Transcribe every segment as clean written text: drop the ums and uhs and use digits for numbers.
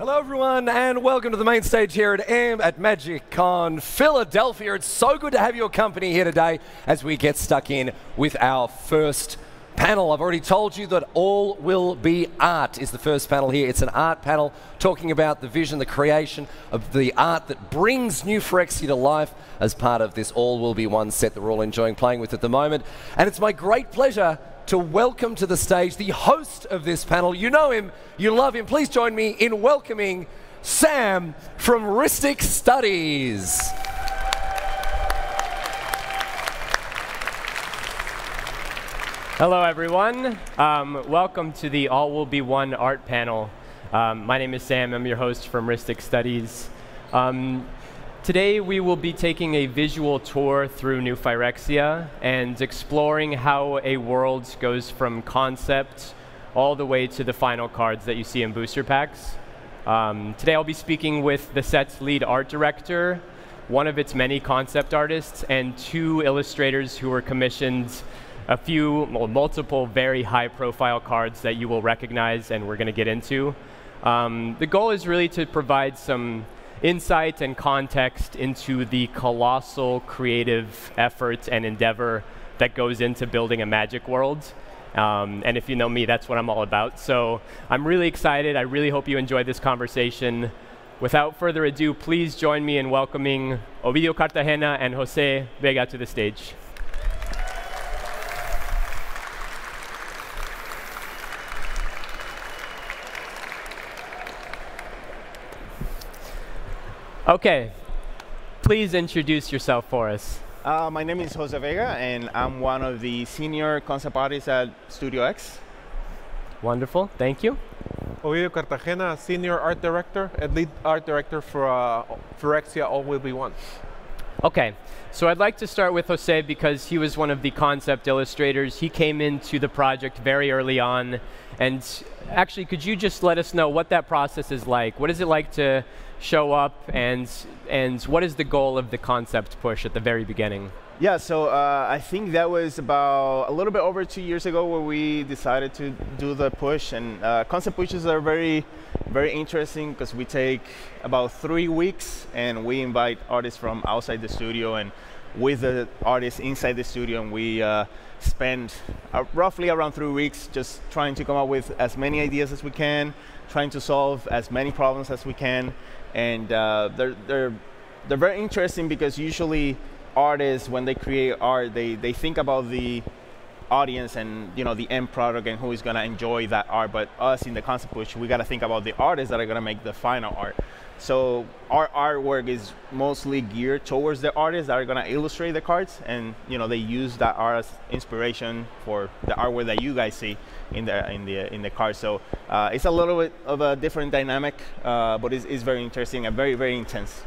Hello everyone and welcome to the main stage here at MagicCon Philadelphia. It's so good to have your company here today as we get stuck in with our first panel. I've already told you that All Will Be Art is the first panel here. It's an art panel talking about the vision, the creation of the art that brings new Phyrexia to life as part of this All Will Be One set that we're all enjoying playing with at the moment. And it's my great pleasure to welcome to the stage the host of this panel. You know him, you love him. Please join me in welcoming Sam from Ristic Studies. Hello everyone, welcome to the All Will Be One art panel. My name is Sam, I'm your host from Ristic Studies. Today we will be taking a visual tour through new Phyrexia and exploring how a world goes from concept all the way to the final cards that you see in booster packs. Today I'll be speaking with the set's lead art director, one of its many concept artists, and two illustrators who were commissioned multiple very high-profile cards that you will recognize and we're going to get into. The goal is really to provide some insight and context into the colossal creative effort and endeavor that goes into building a magic world. And if you know me, that's what I'm all about. So I'm really excited. I really hope you enjoyed this conversation. Without further ado, please join me in welcoming Ovidio Cartagena and Jose Vega to the stage. Okay, please introduce yourself for us. My name is Jose Vega, and I'm one of the senior concept artists at Studio X. Wonderful, thank you. Ovidio Cartagena, senior art director and lead art director for Phyrexia All Will Be One. Okay, so I'd like to start with Jose because he was one of the concept illustrators. He came into the project very early on, and actually, could you just let us know what that process is like? What is it like to show up, and what is the goal of the concept push at the very beginning? Yeah, so I think that was about a little bit over 2 years ago where we decided to do the push. And concept pushes are very, very interesting because we take about 3 weeks and we invite artists from outside the studio and with the artists inside the studio, and we spend roughly around 3 weeks just trying to come up with as many ideas as we can, trying to solve as many problems as we can. And they're very interesting because usually artists, when they create art, they think about the audience and the end product and who is going to enjoy that art. But us in the concept push, we got to think about the artists that are going to make the final art. So our artwork is mostly geared towards the artists that are going to illustrate the cards, and they use that art as inspiration for the artwork that you guys see in the card. So it's a little bit of a different dynamic, but it's very interesting and very, very intense.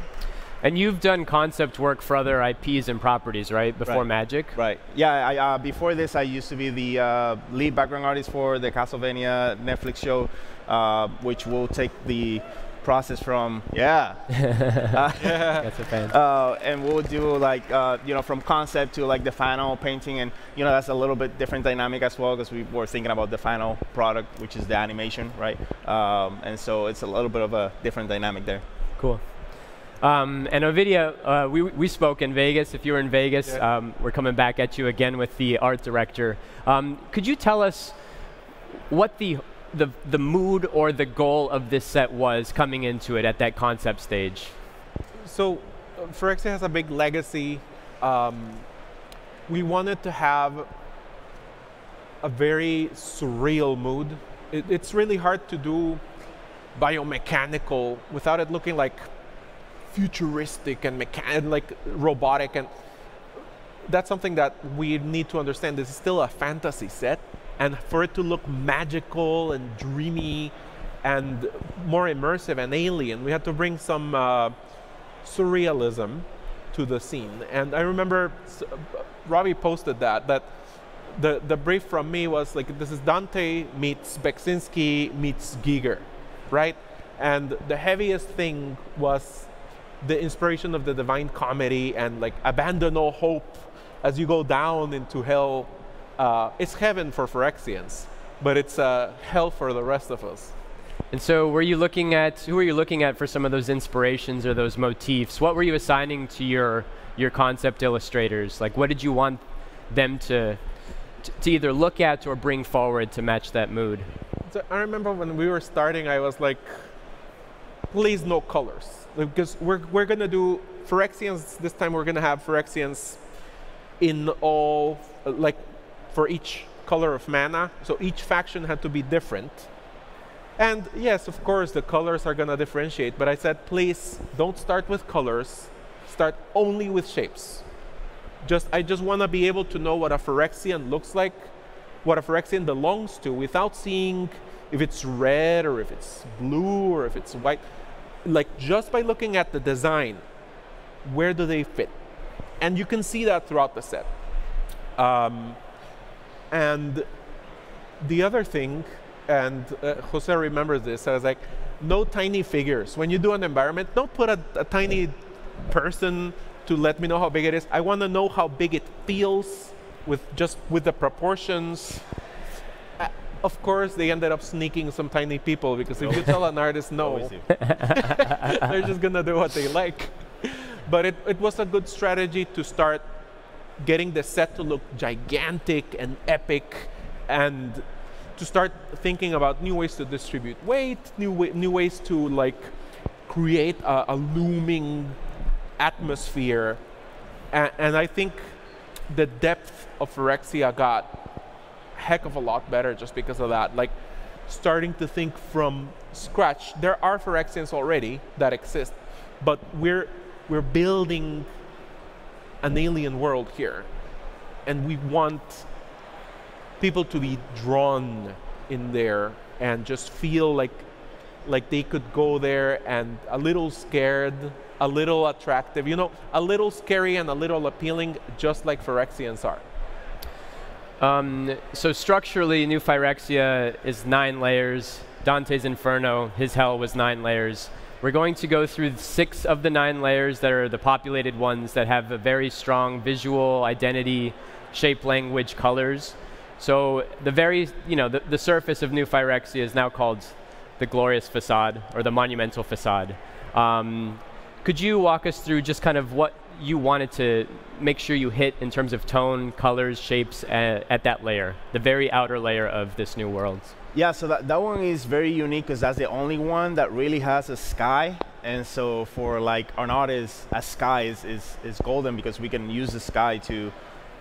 And you've done concept work for other IPs and properties, right? Before Magic? Right. Yeah, before this, I used to be the lead background artist for the Castlevania Netflix show, which will take the process from That's a fan. and we'll do like from concept to like the final painting, and that's a little bit different dynamic as well because we were thinking about the final product, which is the animation, right? And so it's a little bit of a different dynamic there. Cool. And Ovidio, we spoke in Vegas. If you were in Vegas, we're coming back at you again with the art director. Could you tell us what the mood or the goal of this set was coming into it at that concept stage? So Phyrexia has a big legacy. We wanted to have a very surreal mood. It's really hard to do biomechanical without it looking like futuristic and like robotic, and that's something that we need to understand. This is still a fantasy set, and for it to look magical and dreamy and more immersive and alien, we had to bring some surrealism to the scene. And I remember Robbie posted that the brief from me was like, this is Dante meets Beksinski meets Giger, right? And the heaviest thing was the inspiration of the Divine Comedy and like abandon all hope as you go down into hell. It's heaven for Phyrexians, but it's hell for the rest of us. And so who were you looking at for some of those inspirations or those motifs? What were you assigning to your concept illustrators? Like, what did you want them to either look at or bring forward to match that mood? So I remember when we were starting, I was like, please no colors. Because we're going to do Phyrexians, this time we're going to have Phyrexians in all, like for each color of mana. So each faction had to be different. And yes, of course, the colors are going to differentiate. But I said, please don't start with colors. Start only with shapes. I just want to be able to know what a Phyrexian looks like, what a Phyrexian belongs to, without seeing if it's red or if it's blue or if it's white. Like, just by looking at the design, where do they fit? And you can see that throughout the set. And the other thing, and Jose remembers this, I was like, no tiny figures. When you do an environment, don't put a tiny person to let me know how big it is. I want to know how big it feels with the proportions. Of course, they ended up sneaking some tiny people, because if you tell an artist no, they're just going to do what they like. But it was a good strategy to start getting the set to look gigantic and epic, and to start thinking about new ways to distribute weight, new ways to like create a looming atmosphere. And I think the depth of Phyrexia got a heck of a lot better just because of that. Like, starting to think from scratch. There are Phyrexians already that exist, but we're building an alien world here, and we want people to be drawn in there and just feel like they could go there, and a little scared, a little attractive, you know, a little scary and a little appealing, just like Phyrexians are. So structurally, new Phyrexia is 9 layers. Dante's Inferno, his hell, was 9 layers. We're going to go through 6 of the 9 layers that are the populated ones that have a very strong visual identity, shape, language, colors. So the surface of new Phyrexia is now called the glorious facade, or the monumental facade. Could you walk us through just kind of what you wanted to make sure you hit in terms of tone, colors, shapes at that layer, the very outer layer of this new world? Yeah, so that one is very unique, because that's the only one that really has a sky. And so for like an artist, a sky is golden, because we can use the sky to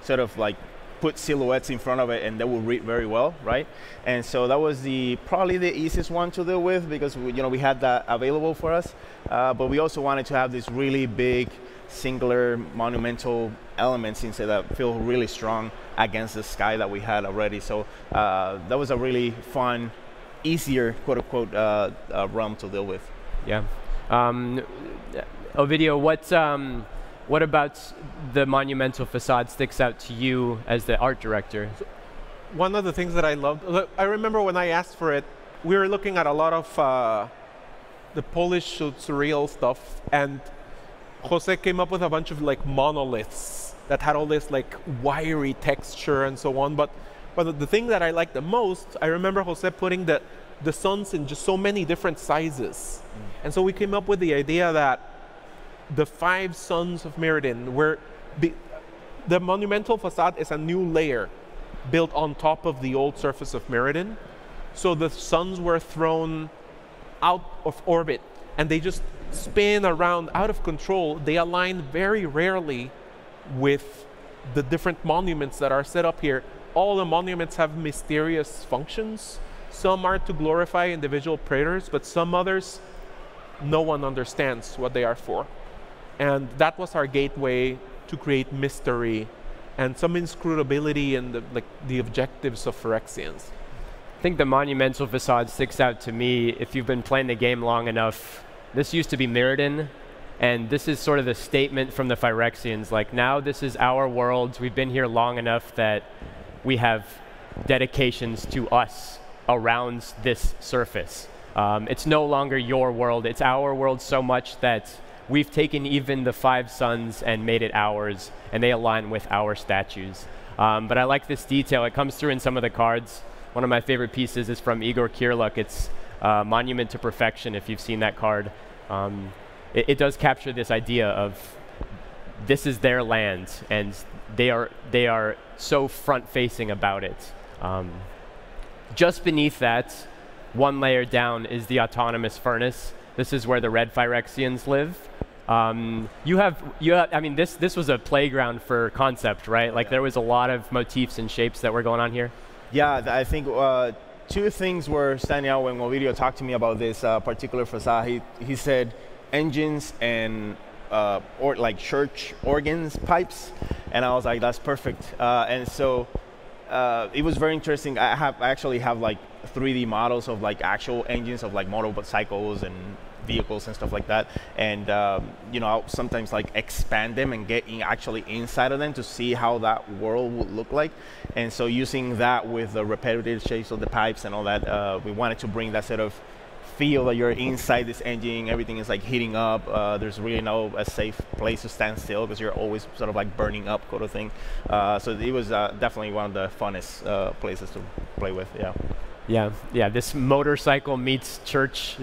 sort of like put silhouettes in front of it, and they will read very well, right? And so that was probably the easiest one to deal with, because we had that available for us. But we also wanted to have this really big, singular, monumental elements inside that feel really strong against the sky that we had already. So that was a really fun, easier, quote unquote, realm to deal with. Yeah. Ovidio, what about the monumental facade sticks out to you as the art director? So one of the things that I loved, I remember when I asked for it, we were looking at a lot of the Polish surreal stuff, and Jose came up with a bunch of like monoliths that had all this like wiry texture and so on. But the thing that I liked the most, I remember Jose putting the suns in just so many different sizes. And so we came up with the idea that the 5 suns of Mirrodin the monumental facade is a new layer built on top of the old surface of Mirrodin. So the suns were thrown out of orbit, and they just spin around out of control. They align very rarely with the different monuments that are set up here. All the monuments have mysterious functions. Some are to glorify individual praetors, but some others, no one understands what they are for. And that was our gateway to create mystery and some inscrutability in the objectives of Phyrexians. I think the monumental facade sticks out to me. If you've been playing the game long enough, this used to be Mirrodin, and this is sort of the statement from the Phyrexians. Like, now this is our world. We've been here long enough that we have dedications to us around this surface. It's no longer your world. It's our world so much that we've taken even the 5 suns and made it ours, and they align with our statues. But I like this detail. It comes through in some of the cards. One of my favorite pieces is from Igor Kirluk. It's Monument to Perfection, if you've seen that card. It does capture this idea of this is their land, and they are so front-facing about it. Just beneath that, one layer down, is the autonomous furnace. This is where the red Phyrexians live. I mean, this was a playground for concept, right? Like there was a lot of motifs and shapes that were going on here. Yeah, I think two things were standing out when Ovidio talked to me about this particular facade. He said engines and or like church organs pipes, and I was like, that's perfect. And so it was very interesting. I actually have like 3D models of like actual engines of like motorcycles and vehicles and stuff like that, and you know, I'll sometimes like expand them and get actually inside of them to see how that world would look like. And so using that with the repetitive shapes of the pipes and all that, we wanted to bring that sort of feel that you're inside this engine, everything is like heating up, there's really no a safe place to stand still because you're always sort of like burning up kind of thing. So it was definitely one of the funnest places to play with. Yeah, this motorcycle meets church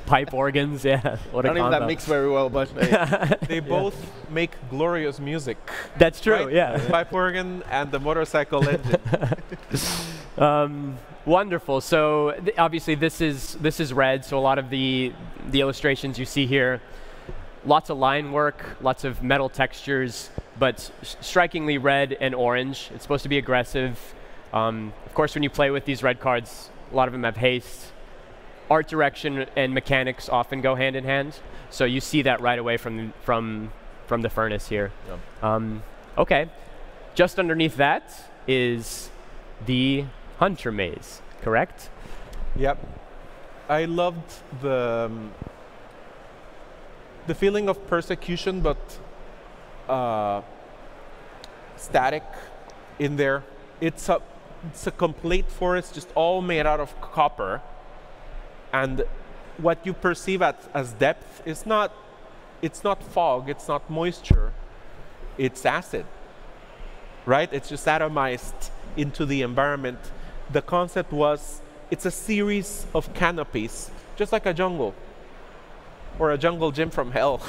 pipe organs. Yeah, what a combo. I don't know if that mix very well, but they both make glorious music. That's true. Right? Yeah, the pipe organ and the motorcycle engine. Wonderful. So obviously this is red. So a lot of the illustrations you see here, lots of line work, lots of metal textures, but strikingly red and orange. It's supposed to be aggressive. Of course, when you play with these red cards, a lot of them have haste. Art direction and mechanics often go hand in hand. So you see that right away from the furnace here. Yep. Okay, just underneath that is the Hunter Maze, correct? Yep. I loved the feeling of persecution, but static in there. It's a complete forest, just all made out of copper. And what you perceive as depth is it's not fog, it's not moisture, it's acid, right? It's just atomized into the environment. The concept was, it's a series of canopies, just like a jungle, or a jungle gym from hell.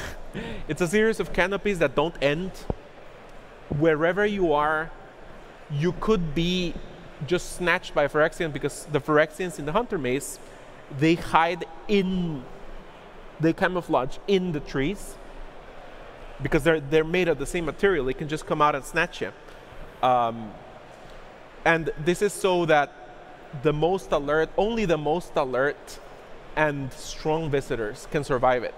It's a series of canopies that don't end. Wherever you are, you could be just snatched by Phyrexian, because the Phyrexians in the Hunter Maze, they camouflage in the trees, because they're made of the same material. They can just come out and snatch you. And this is so that only the most alert and strong visitors can survive it.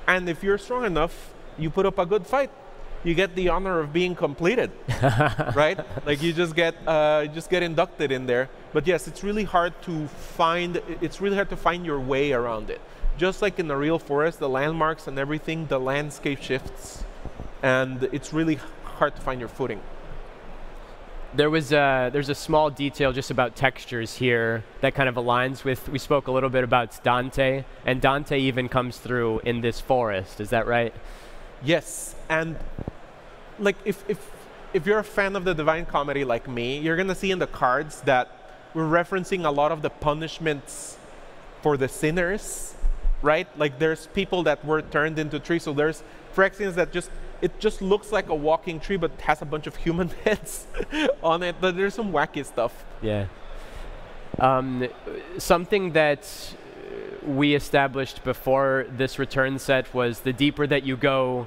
And if you're strong enough, you put up a good fight, you get the honor of being completed, right? Like you just get inducted in there. But yes, it's really hard to find your way around it. Just like in the real forest, the landmarks and everything, the landscape shifts, and it's really hard to find your footing. There's a small detail just about textures here that kind of aligns with, we spoke a little bit about Dante, and Dante even comes through in this forest, is that right? Yes, and like if you're a fan of the Divine Comedy like me, you're gonna see in the cards that we're referencing a lot of the punishments for the sinners, right? Like there's people that were turned into trees, so there's Phyrexians that it just looks like a walking tree, but has a bunch of human heads on it. But there's some wacky stuff. Yeah. Something that we established before this return set was the deeper that you go,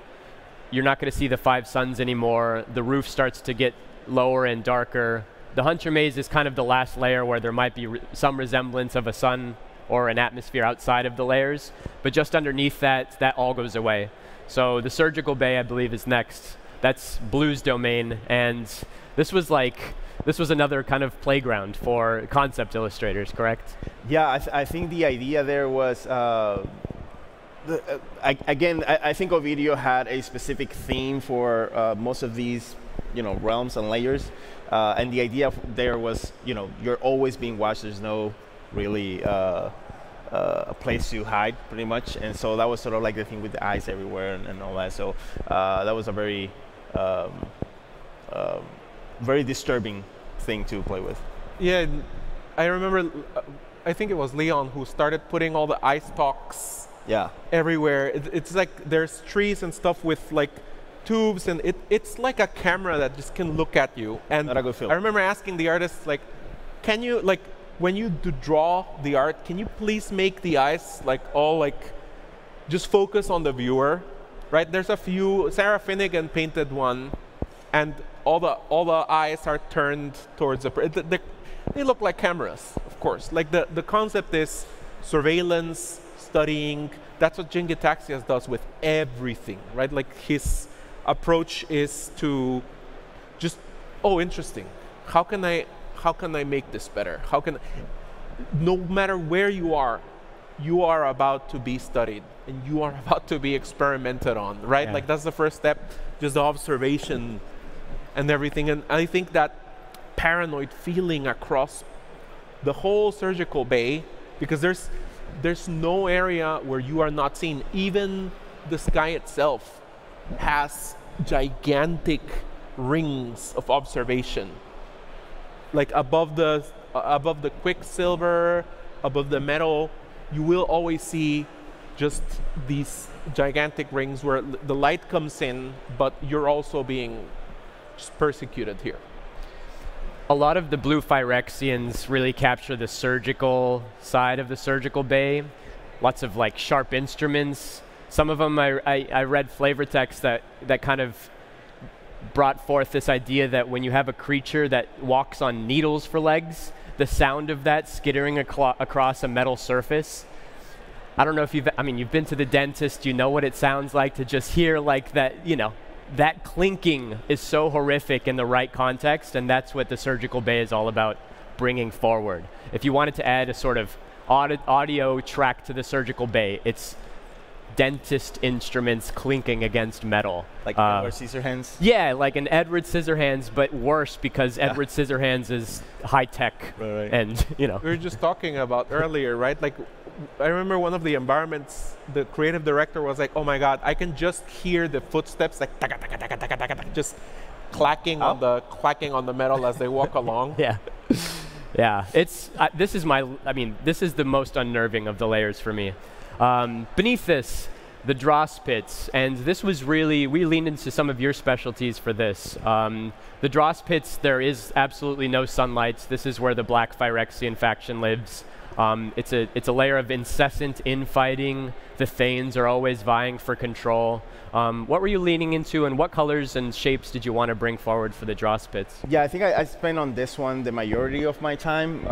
you're not going to see the 5 suns anymore. The roof starts to get lower and darker. The Hunter Maze is kind of the last layer where there might be some resemblance of a sun or an atmosphere outside of the layers. But just underneath that all goes away. So the Surgical Bay, I believe, is next. That's Blue's domain, and this was another kind of playground for concept illustrators, correct? Yeah, I think the idea there was, I think Ovidio had a specific theme for most of these, realms and layers, and the idea there was, you're always being watched. There's no really a place to hide, pretty much, and so that was sort of like the thing with the eyes everywhere and all that. So that was a very very disturbing thing to play with. Yeah, I remember I think it was Leon who started putting all the eye stalks Yeah. everywhere. It's like there's trees and stuff with like tubes, and it's like a camera that just can look at you. And Not a good film. I remember asking the artist, like, can you, like, when you do draw the art, can you please make the eyes like all like just focus on the viewer, right? There's a few. Sarah Finnegan painted one, and all the eyes are turned towards they look like cameras, of course. Like the concept is surveillance, studying. That's what Jingitaxias does with everything, right? Like his approach is to just, oh, interesting. How can I make this better? No matter where you are about to be studied and you are about to be experimented on, right? Yeah. Like that's the first step, just the observation and everything. And I think that paranoid feeling across the whole surgical bay, because there's no area where you are not seen. Even the sky itself has gigantic rings of observation. Like above the quicksilver, above the metal, you will always see just these gigantic rings where the light comes in, but you're also being just persecuted here. A lot of the blue Phyrexians really capture the surgical side of the surgical bay. Lots of like sharp instruments. Some of them I read flavor text that kind of brought forth this idea that when you have a creature that walks on needles for legs, the sound of that skittering across a metal surface. I don't know if you've been to the dentist, you know what it sounds like to just hear like that, you know, that clinking is so horrific in the right context, and that's what the surgical bay is all about bringing forward. If you wanted to add a sort of audio track to the surgical bay, it's dentist instruments clinking against metal. Like Edward Scissorhands? Yeah, like an Edward Scissorhands, but worse because Edward Scissorhands is high tech. Right. And, you know. We were just talking about earlier, right? Like, I remember one of the environments, the creative director was like, oh my God, I can just hear the footsteps like taka, taka, taka, taka, taka, taka, just clacking on the metal as they walk along. Yeah. Yeah, it's this is the most unnerving of the layers for me. Beneath this, the dross pits, and this was really, we leaned into some of your specialties for this. The dross pits, there is absolutely no sunlight. This is where the black Phyrexian faction lives. It's a layer of incessant infighting. The Thanes are always vying for control. What were you leaning into, and what colors and shapes did you want to bring forward for the dross pits? Yeah, I think I spent on this one the majority of my time.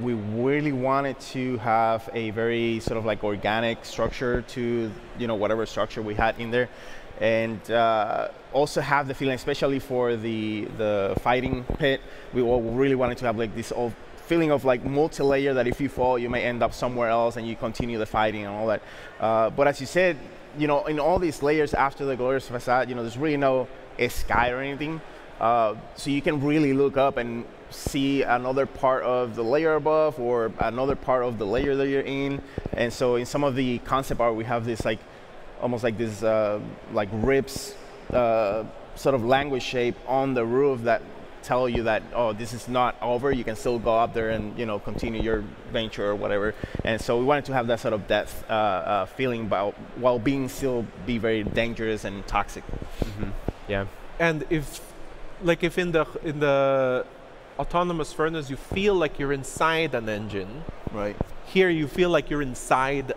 We really wanted to have a very sort of like organic structure to, you know, whatever structure we had in there. And also have the feeling, especially for the fighting pit, we all really wanted to have like this old feeling of like multi-layer that if you fall, you may end up somewhere else and you continue the fighting and all that. But as you said, you know, in all these layers after the glorious facade, you know, there's really no sky or anything. So you can really look up and see another part of the layer above or another part of the layer that you're in. And so in some of the concept art, we have this like, almost like this like ribs sort of language shape on the roof that tell you that, oh, this is not over, you can still go up there and, you know, continue your venture or whatever. And so we wanted to have that sort of depth feeling about, while being still be very dangerous and toxic. Mm-hmm. Yeah. And if in the autonomous furnace you feel like you're inside an engine, right? Here you feel like you're inside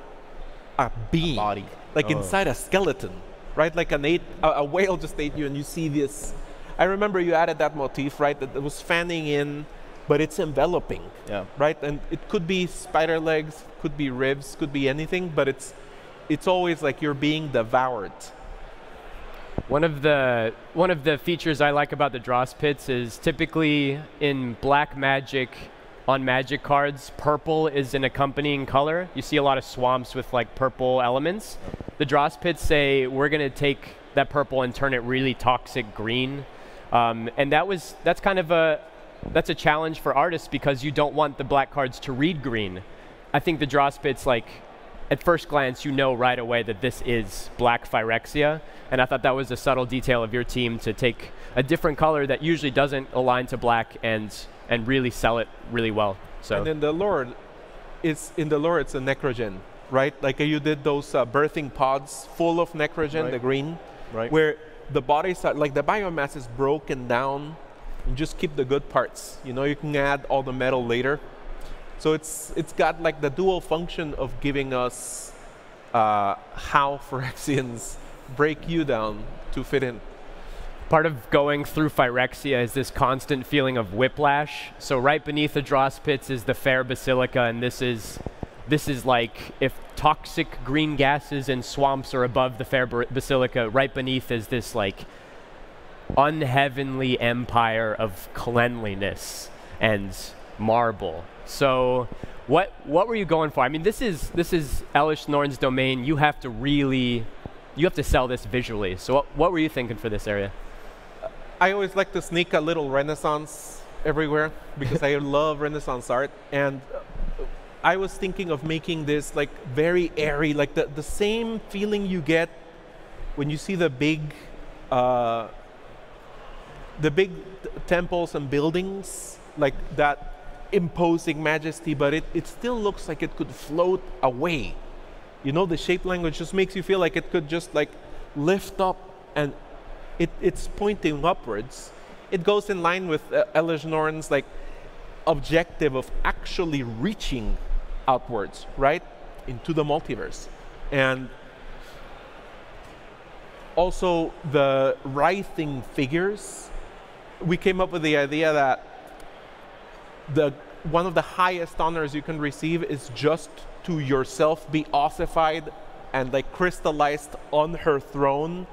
a being, body, like inside a skeleton, right? Like a whale just ate you, and you see this. I remember you added that motif, right? That it was fanning in, but it's enveloping, right? And it could be spider legs, could be ribs, could be anything, but it's always like you're being devoured. One of the features I like about the dross pits is typically in black magic, on magic cards, purple is an accompanying color. You see a lot of swamps with like purple elements. The dross pits say we're going to take that purple and turn it really toxic green. And that's a challenge for artists because you don't want the black cards to read green. I think the dross pits, like, at first glance, you know right away that this is black Phyrexia, and I thought that was a subtle detail of your team to take a different color that usually doesn't align to black and really sell it really well. So. And in the lore, is in the lore, it's a necrogen, right? Like you did those birthing pods full of necrogen, the green, where the bodies are, like the biomass is broken down. You just keep the good parts. You know, you can add all the metal later. So it's got like the dual function of giving us how Phyrexians break you down to fit in. Part of going through Phyrexia is this constant feeling of whiplash. So right beneath the dross pits is the fair basilica, and this is like if toxic green gases and swamps are above the fair basilica, right beneath is this like unheavenly empire of cleanliness and marble. So what were you going for? I mean, this is Elish Norn's domain. You have to sell this visually. So what were you thinking for this area? I always like to sneak a little Renaissance everywhere because I love Renaissance art, and I was thinking of making this like very airy, like the same feeling you get when you see the big temples and buildings, like that imposing majesty, but it still looks like it could float away. You know, the shape language just makes you feel like it could just like lift up, and it's pointing upwards. It goes in line with Elish Norn's like objective of actually reaching outwards, right, into the multiverse. And also the writhing figures. We came up with the idea that one of the highest honors you can receive is just to yourself be ossified and like crystallized on her throne,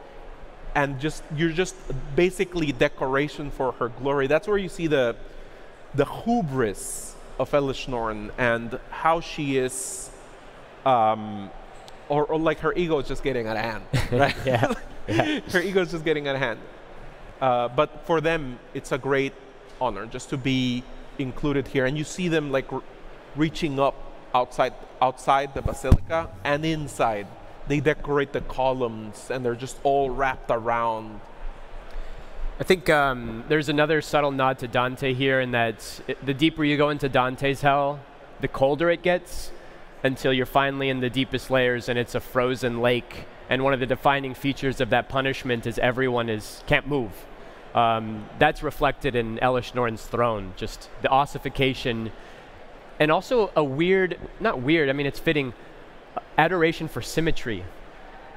and you're just basically decoration for her glory. That's where you see the hubris of Elish Norn and how she is, or like her ego is just getting out of hand, right? Yeah. Her ego is just getting out of hand. But for them, it's a great honor just to be included here, and you see them like reaching up outside the basilica and inside. They decorate the columns, and they're just all wrapped around. I think there's another subtle nod to Dante here in that the deeper you go into Dante's hell, the colder it gets, until you're finally in the deepest layers and it's a frozen lake. And one of the defining features of that punishment is everyone can't move. That's reflected in Elish Norn's throne, just the ossification, and also a weird, not weird, I mean it's fitting, adoration for symmetry.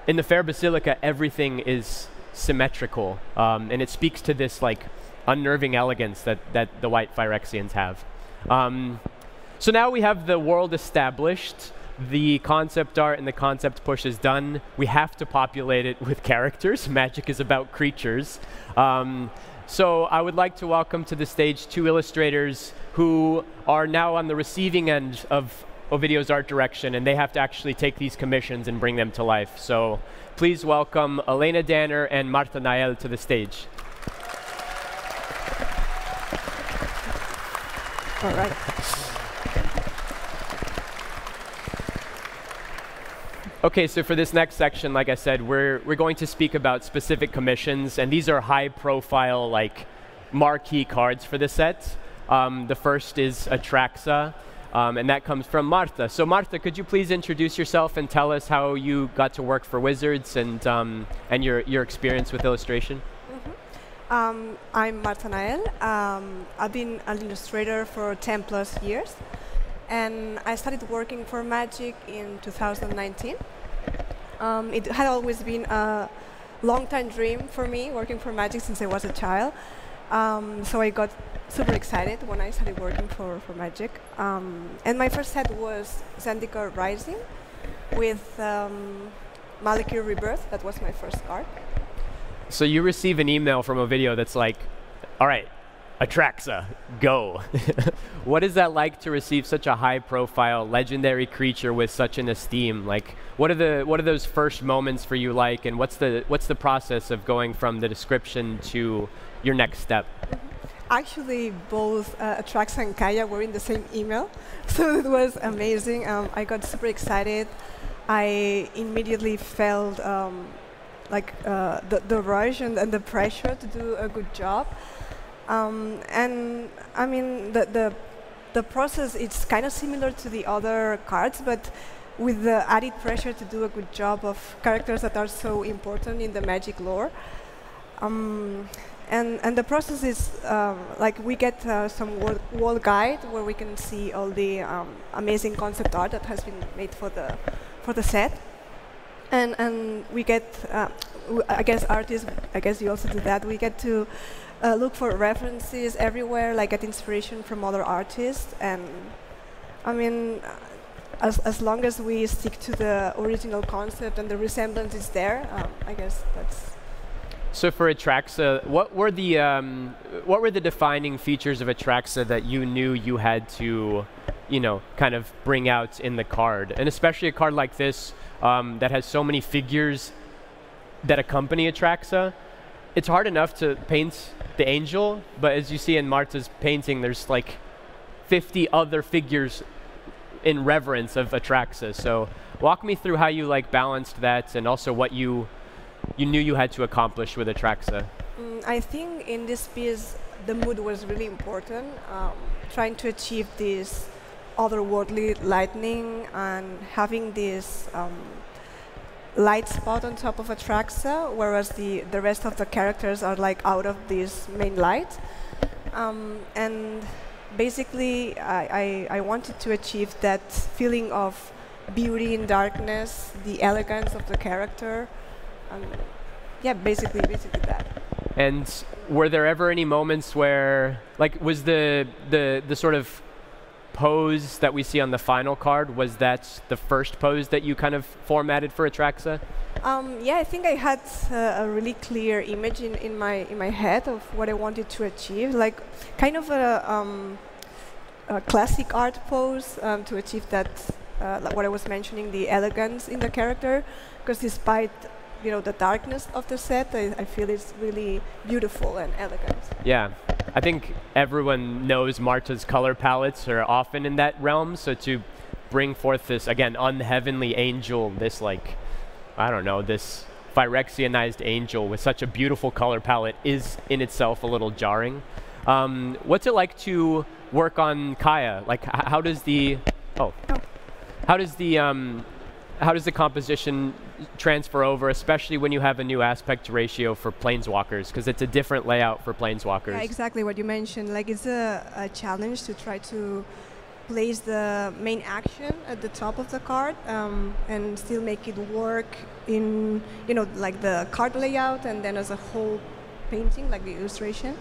In the fair basilica, everything is symmetrical, and it speaks to this like unnerving elegance that the white Phyrexians have. So now we have the world established. The concept art and the concept push is done. We have to populate it with characters. Magic is about creatures. So I would like to welcome to the stage two illustrators who are now on the receiving end of Ovidio's art direction, and they have to actually take these commissions and bring them to life. So please welcome Lemmer-Danner and Marta Nael to the stage. All right. Okay, so for this next section, like I said, we're going to speak about specific commissions, and these are high-profile, like, marquee cards for the set. The first is Atraxa, and that comes from Marta. So Marta, could you please introduce yourself and tell us how you got to work for Wizards and your experience with illustration? Mm-hmm. I'm Marta Nael. I've been an illustrator for 10+ years. And I started working for Magic in 2019. It had always been a long-time dream for me, working for Magic since I was a child. So I got super excited when I started working for Magic. And my first set was Zendikar Rising with Molecule Rebirth. That was my first card. So you receive an email from Ovidio that's like, all right, Atraxa, go. What is that like to receive such a high-profile, legendary creature with such an esteem? Like, what are those first moments for you like, and what's the process of going from the description to your next step? Actually, both Atraxa and Kaya were in the same email, so it was amazing. I got super excited. I immediately felt the rush and the pressure to do a good job. And I mean, the the process is kind of similar to the other cards, but with the added pressure to do a good job of characters that are so important in the Magic lore. And the process is like we get some wall guide where we can see all the amazing concept art that has been made for the set, and we get I guess artists, I guess you also do that. We get to look for references everywhere, like get inspiration from other artists, and I mean, as long as we stick to the original concept and the resemblance is there, I guess that's. So for Atraxa, what were the defining features of Atraxa that you knew you had to, kind of bring out in the card, and especially a card like this that has so many figures that accompany Atraxa? It's hard enough to paint the angel, but as you see in Marta's painting, there's like 50 other figures in reverence of Atraxa. So walk me through how you balanced that, and also what you knew you had to accomplish with Atraxa. I think in this piece, the mood was really important, trying to achieve this otherworldly lightning and having this light spot on top of Atraxa, whereas the rest of the characters are like out of this main light. And basically, I wanted to achieve that feeling of beauty in darkness, the elegance of the character. Yeah, basically that. And were there ever any moments where, was the sort of pose that we see on the final card, was that the first pose that you kind of formatted for Atraxa? Yeah, I think I had a really clear image in my head of what I wanted to achieve, like kind of a classic art pose to achieve that, like what I was mentioning, the elegance in the character, because despite the darkness of the set, I feel it's really beautiful and elegant. Yeah, I think everyone knows Marta's color palettes are often in that realm, so to bring forth this, again, unheavenly angel, this I don't know, this Phyrexianized angel with such a beautiful color palette is in itself a little jarring. What's it like to work on Kaya? How does the composition transfer over, especially when you have a new aspect ratio for planeswalkers, because it's a different layout for planeswalkers? Yeah, exactly what you mentioned. It's a challenge to try to place the main action at the top of the card and still make it work in, the card layout and then as a whole painting, like the illustration.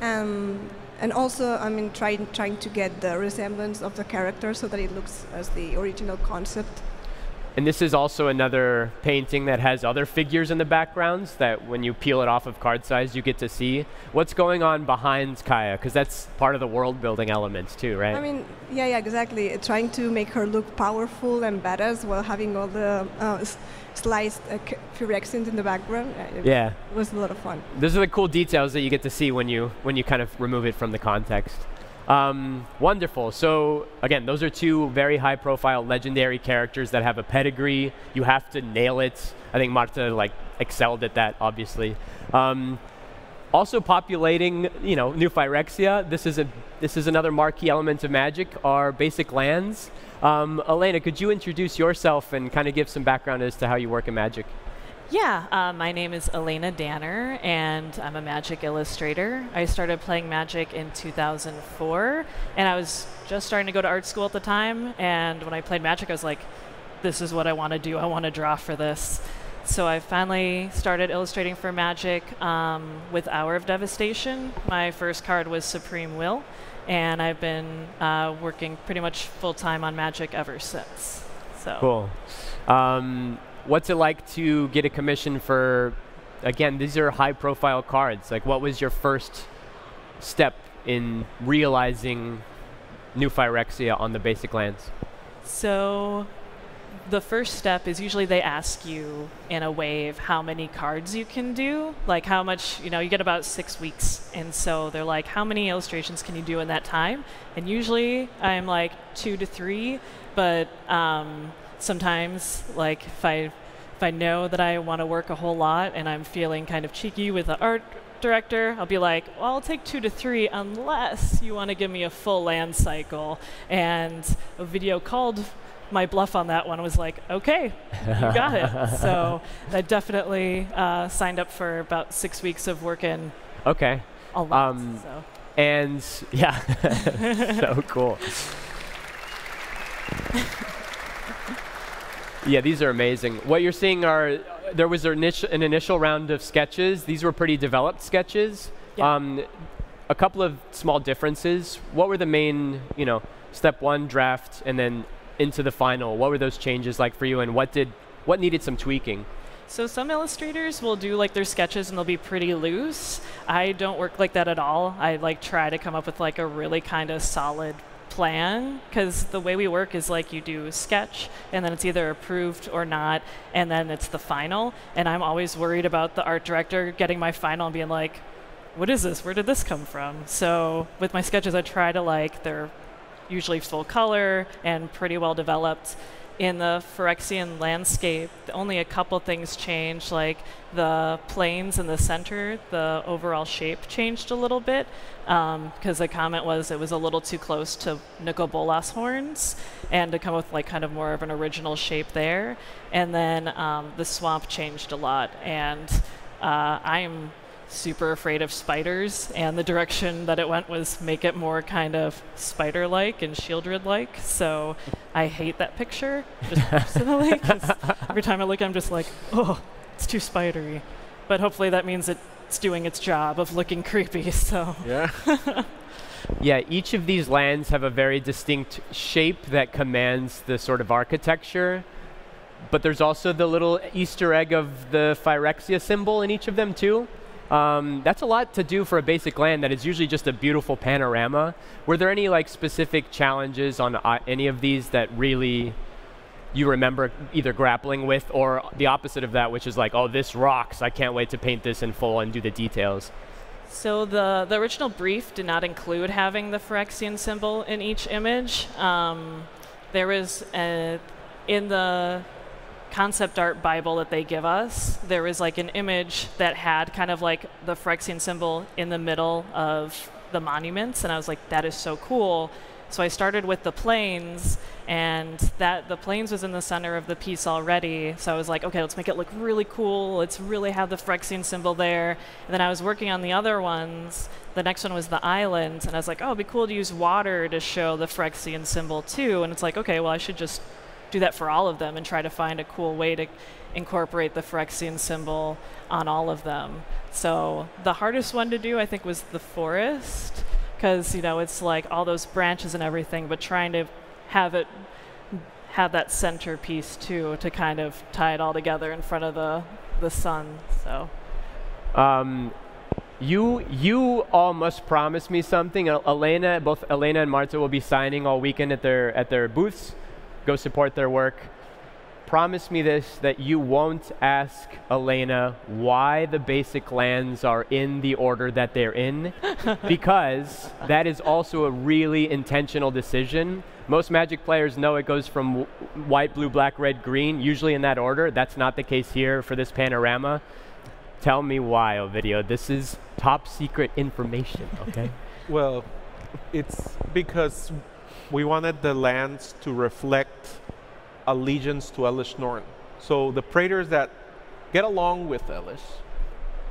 And also, trying to get the resemblance of the character so that it looks as the original concept. And this is also another painting that has other figures in the backgrounds that when you peel it off of card size, you get to see what's going on behind Kaya, because that's part of the world building elements too, right? Yeah, exactly. Trying to make her look powerful and badass while having all the sliced Phyrexians in the background. Yeah. It was a lot of fun. Those are the cool details that you get to see when you kind of remove it from the context. Wonderful. So again, those are two very high-profile legendary characters that have a pedigree. You have to nail it. I think Marta excelled at that, obviously. Also populating, new Phyrexia. This is another marquee element of Magic, our basic lands. Alayna, could you introduce yourself and kind of give some background as to how you work in Magic? Yeah, my name is Lemmer-Danner, and I'm a Magic illustrator. I started playing Magic in 2004, and I was just starting to go to art school at the time, and when I played Magic, I was like, this is what I want to do. I want to draw for this. So I finally started illustrating for Magic with Hour of Devastation. My first card was Supreme Will, and I've been working pretty much full-time on Magic ever since. So. Cool. What's it like to get a commission for, again, these are high-profile cards. What was your first step in realizing new Phyrexia on the basic lands? So the first step is usually they ask you in a wave how many cards you can do, how much, you get about 6 weeks. And so they're like, how many illustrations can you do in that time? And usually I'm 2 to 3, but sometimes, if if I know that I want to work a whole lot and I'm feeling kind of cheeky with the art director, I'll be like, well, I'll take 2 to 3 unless you want to give me a full land cycle. And Ovidio called my bluff on that one, was like, okay, you got it. So I definitely signed up for about 6 weeks of working Okay. a lot. So. And yeah, so cool. Yeah, these are amazing. What you're seeing are, there was an initial round of sketches. These were pretty developed sketches. Yeah. A couple of small differences. What were the main, step 1 draft and then into the final? What were those changes like for you, and what needed some tweaking? So some illustrators will do like their sketches and they'll be pretty loose. I don't work like that at all. I like try to come up with like a really kind of solid plan, because the way we work is like you do a sketch and then it's either approved or not, and then it's the final. And I'm always worried about the art director getting my final and being like, what is this? Where did this come from? So with my sketches, I try to they're usually full color and pretty well developed. In the Phyrexian landscape, only a couple things changed, like the plains in the center, the overall shape changed a little bit, because the comment was it was a little too close to Nicobolas horns, and to come with like kind of more of an original shape there. And then the swamp changed a lot, and I'm super afraid of spiders, and the direction that it went was make it more kind of spider-like and Shieldred-like. So I hate that picture, just personally, 'cause every time I look, I'm just like, oh, it's too spidery. But hopefully that means it's doing its job of looking creepy. So Yeah. Yeah, each of these lands have a very distinct shape that commands the sort of architecture. But there's also the little Easter egg of the Phyrexia symbol in each of them too. That's a lot to do for a basic land that is usually just a beautiful panorama. Were there any like specific challenges on any of these that really you remember either grappling with, or the opposite of that, which is like, oh, this rocks, I can't wait to paint this in full and do the details? So the original brief did not include having the Phyrexian symbol in each image. There was in the concept art Bible that they give us, there was like an image that had kind of like the Phyrexian symbol in the middle of the monuments, and I was like, that is so cool. So I started with the plains, and the plains was in the center of the piece already. So I was like, okay, let's make it look really cool. Let's really have the Phyrexian symbol there. And then I was working on the other ones. The next one was the island, and I was like, oh, it'd be cool to use water to show the Phyrexian symbol too. And it's like, okay, well, I should just do that for all of them and try to find a cool way to incorporate the Phyrexian symbol on all of them. So the hardest one to do, I think, was the forest, because it's like all those branches and everything, but trying to have that centerpiece too, to kind of tie it all together in front of the sun. So you all must promise me something. Alayna, both Alayna and Marta will be signing all weekend at their booths. Go support their work. Promise me this, that you won't ask Alayna why the basic lands are in the order that they're in, because that is also a really intentional decision. Most Magic players know it goes from white, blue, black, red, green, usually in that order. That's not the case here for this panorama. Tell me why, Ovidio. This is top secret information, okay? Well, it's because we wanted the lands to reflect allegiance to Elish Norn. So the Praetors that get along with Elish,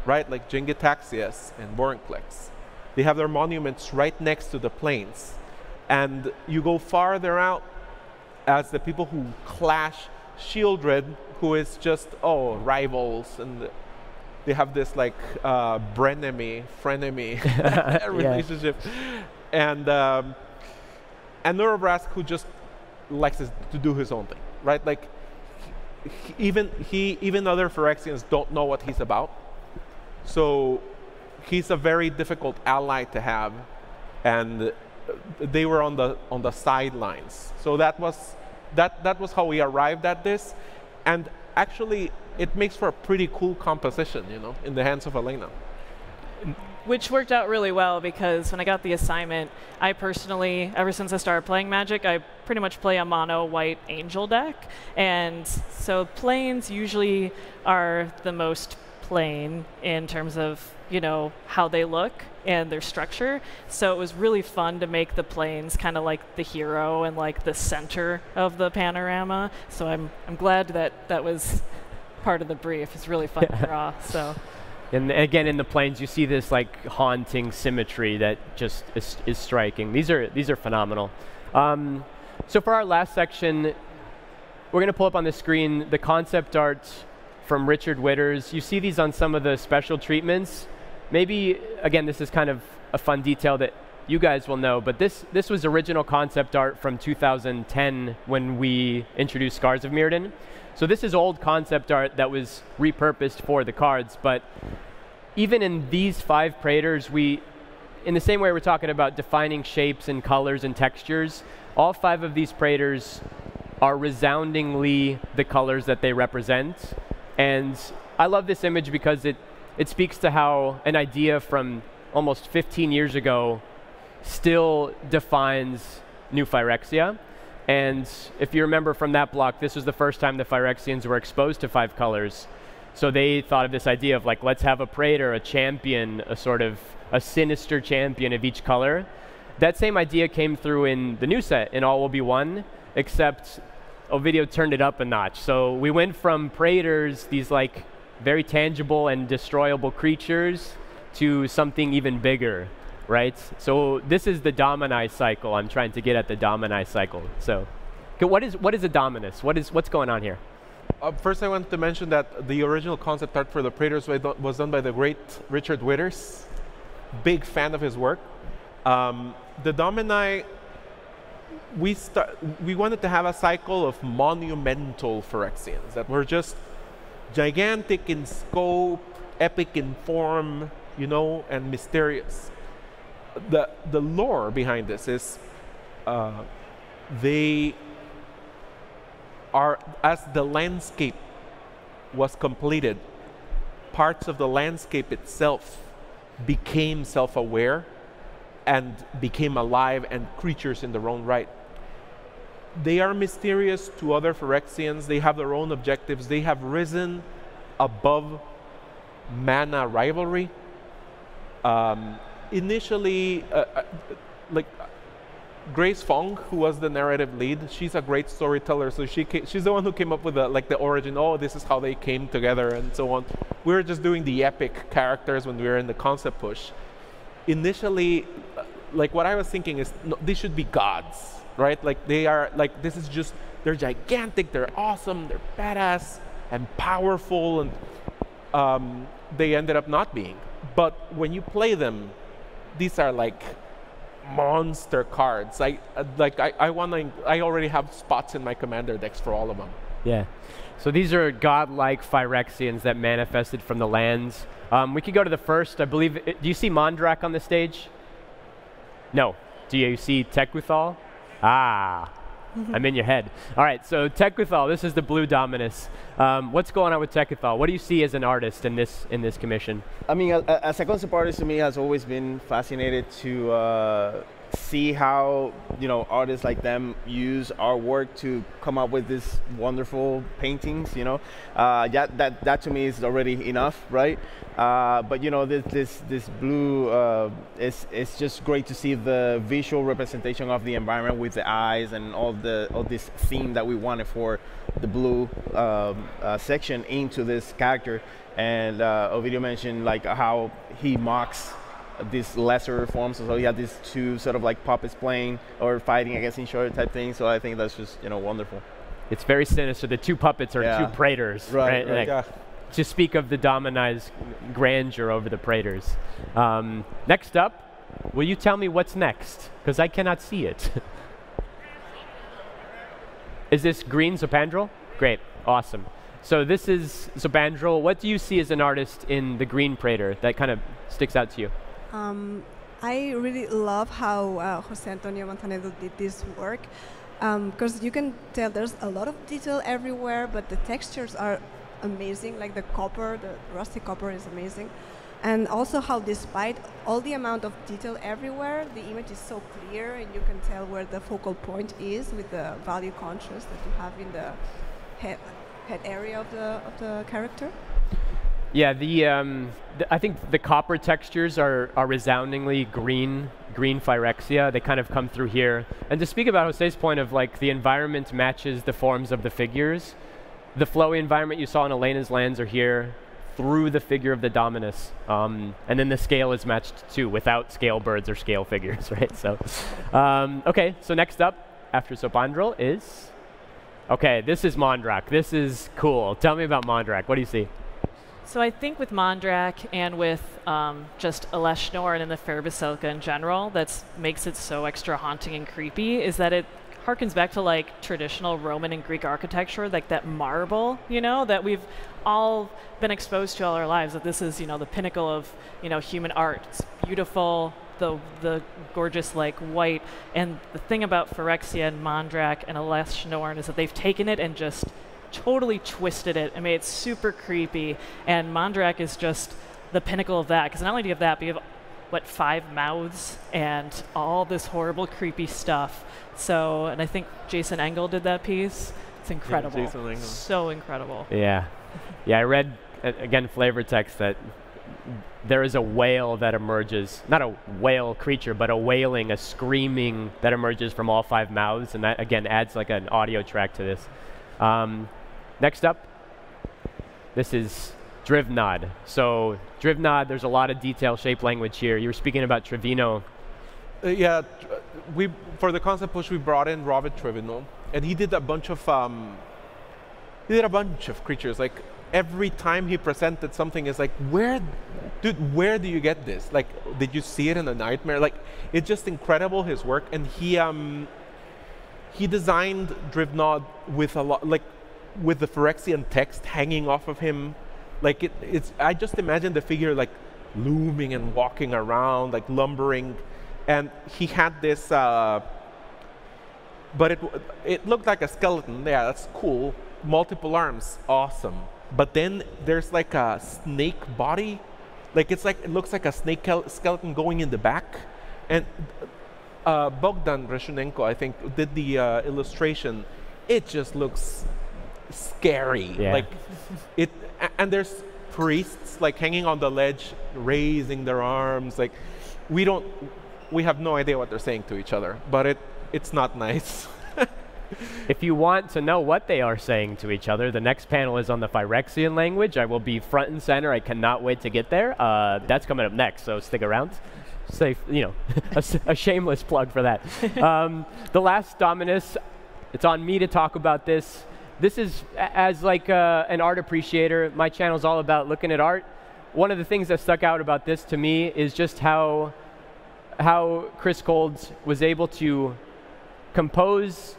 right, like Jingitaxias and Vorinclex, they have their monuments right next to the plains. And you go farther out as the people who clash Shieldred, who is just, rivals, and they have this like frenemy relationship. And Neurobrask, who just likes to do his own thing, right? Like even other Phyrexians don't know what he's about. So he's a very difficult ally to have, and they were on the sidelines. So that was how we arrived at this, and actually it makes for a pretty cool composition, in the hands of Alayna. which worked out really well because when I got the assignment, I personally, ever since I started playing Magic, I pretty much play a mono white angel deck. And so planes usually are the most plain in terms of, you know, how they look and their structure. So it was really fun to make the planes kind of like the hero and like the center of the panorama. So I'm glad that was part of the brief. It's really fun to draw. So. And again, in the planes, you see this like haunting symmetry that just is striking. These are phenomenal. So for our last section, we're going to pull up on the screen the concept art from Richard Witters. You see these on some of the special treatments. Maybe, again, this is kind of a fun detail that you guys will know, but this was original concept art from 2010 when we introduced Scars of Mirrodin. So this is old concept art that was repurposed for the cards, but even in these 5 Praetors, in the same way we're talking about defining shapes and colors and textures, all 5 of these Praetors are resoundingly the colors that they represent. And I love this image because it speaks to how an idea from almost 15 years ago still defines New Phyrexia. And if you remember from that block, this was the first time the Phyrexians were exposed to 5 colors. So they thought of this idea of like, let's have a Praetor, a champion, a sort of a sinister champion of each color. That same idea came through in the new set, in All Will Be One, except Ovidio turned it up a notch. So we went from Praetors, these like very tangible and destroyable creatures, to something even bigger. Right? So this is the Domini cycle. I'm trying to get at the Domini cycle. So what is a Dominus? What's going on here? First, I want to mention that the original concept art for the Praetors was done by the great Richard Witters. Big fan of his work. The Domini, we wanted to have a cycle of monumental Phyrexians that were just gigantic in scope, epic in form, you know, and mysterious. The lore behind this is they are, as the landscape was completed, parts of the landscape itself became self-aware and became alive and creatures in their own right. They are mysterious to other Phyrexians. They have their own objectives. They have risen above mana rivalry. Initially, like Grace Fong, who was the narrative lead, she's a great storyteller. So she's the one who came up with the origin. Oh, this is how they came together and so on. We were just doing the epic characters when we were in the concept push. Initially, like what I was thinking is, no, these should be gods, right? Like they are, like this is just, they're gigantic, they're awesome, they're badass and powerful, and they ended up not being. But when you play them, these are like monster cards. I already have spots in my commander decks for all of them. Yeah. So these are godlike Phyrexians that manifested from the lands. We could go to the first. I believe. Do you see Mondrak on the stage? No. Do you see Tekuthal? Ah. I'm in your head. All right, so Tekuthal, this is the blue Dominus. What's going on with Tekuthal? What do you see as an artist in this commission? I mean, as a concept artist, to me, has always been fascinated to see how, you know, artists like them use our work to come up with these wonderful paintings. You know, that to me is already enough, right? But you know, this blue it's just great to see the visual representation of the environment with the eyes and all this theme that we wanted for the blue section into this character. And Ovidio mentioned like how he mocks these lesser forms, so he had these two sort of like puppets playing or fighting against each other type thing. So I think that's just, you know, wonderful. It's very sinister. The two puppets are two Praetors, right? Right. Like, to speak of the Domini's grandeur over the Praetors. Next up, will you tell me what's next? Because I cannot see it. Is this green Zopandrel? Great, awesome. So this is Zopandrel. What do you see as an artist in the green Praetor that kind of sticks out to you? I really love how Jose Antonio Montanedo did this work, because you can tell there's a lot of detail everywhere, but the textures are amazing. Like the copper, the rusty copper is amazing. And also how despite all the amount of detail everywhere, the image is so clear and you can tell where the focal point is with the value contrast that you have in the head area of the character. Yeah, I think the copper textures are resoundingly green Phyrexia. They kind of come through here. And to speak about Jose's point of like the environment matches the forms of the figures, the flowy environment you saw in Alayna's lands are here through the figure of the Dominus. And then the scale is matched too, without scale birds or scale figures, right? So, okay, so next up, after Sopandrel is, okay, this is Mondrak. This is cool. Tell me about Mondrak. What do you see? So I think with Mondrak and with just Aleshnorn and the Fair-Basilica in general, that makes it so extra haunting and creepy, is that it harkens back to like traditional Roman and Greek architecture, like that marble, you know, that we've all been exposed to all our lives, that this is, you know, the pinnacle of, you know, human art. It's beautiful, the gorgeous like white. And the thing about Phyrexia and Mondrak and Aleshnorn is that they've taken it and just totally twisted it and made it super creepy. And Mondrak is just the pinnacle of that, because not only do you have that, but you have, what, 5 mouths and all this horrible, creepy stuff. So, and I think Jason Engel did that piece. It's incredible. Yeah, Jason Engel. So incredible. Yeah. Yeah, I read, again, flavor text that there is a wail that emerges, not a whale creature, but a wailing, a screaming that emerges from all 5 mouths. And that, again, adds like an audio track to this. Next up, this is Drivnod. So Drivnod, there's a lot of detail shape language here. You were speaking about Trevino. Yeah, for the concept push, we brought in Robert Trevino, and he did a bunch of creatures. Like every time he presented something, is like, where do you get this? Like, did you see it in a nightmare? Like, it's just incredible, his work. And he designed Drivnod with a lot, like with the Phyrexian text hanging off of him. Like I just imagine the figure like looming and walking around, like lumbering. And he had this, but it looked like a skeleton. Yeah, that's cool. Multiple arms, awesome. But then there's like a snake body. Like it looks like a snake skeleton going in the back. And Bogdan Reshunenko, I think, did the illustration. It just looks scary. Yeah. Like and there's priests like hanging on the ledge, raising their arms. Like we have no idea what they're saying to each other, but it's not nice. If you want to know what they are saying to each other, the next panel is on the Phyrexian language. I will be front and center. I cannot wait to get there. That's coming up next, so stick around. Safe, you know, a shameless plug for that. The last Dominus, it's on me to talk about this. This is, as like an art appreciator, my channel is all about looking at art. One of the things that stuck out about this to me is just how Chris Cold was able to compose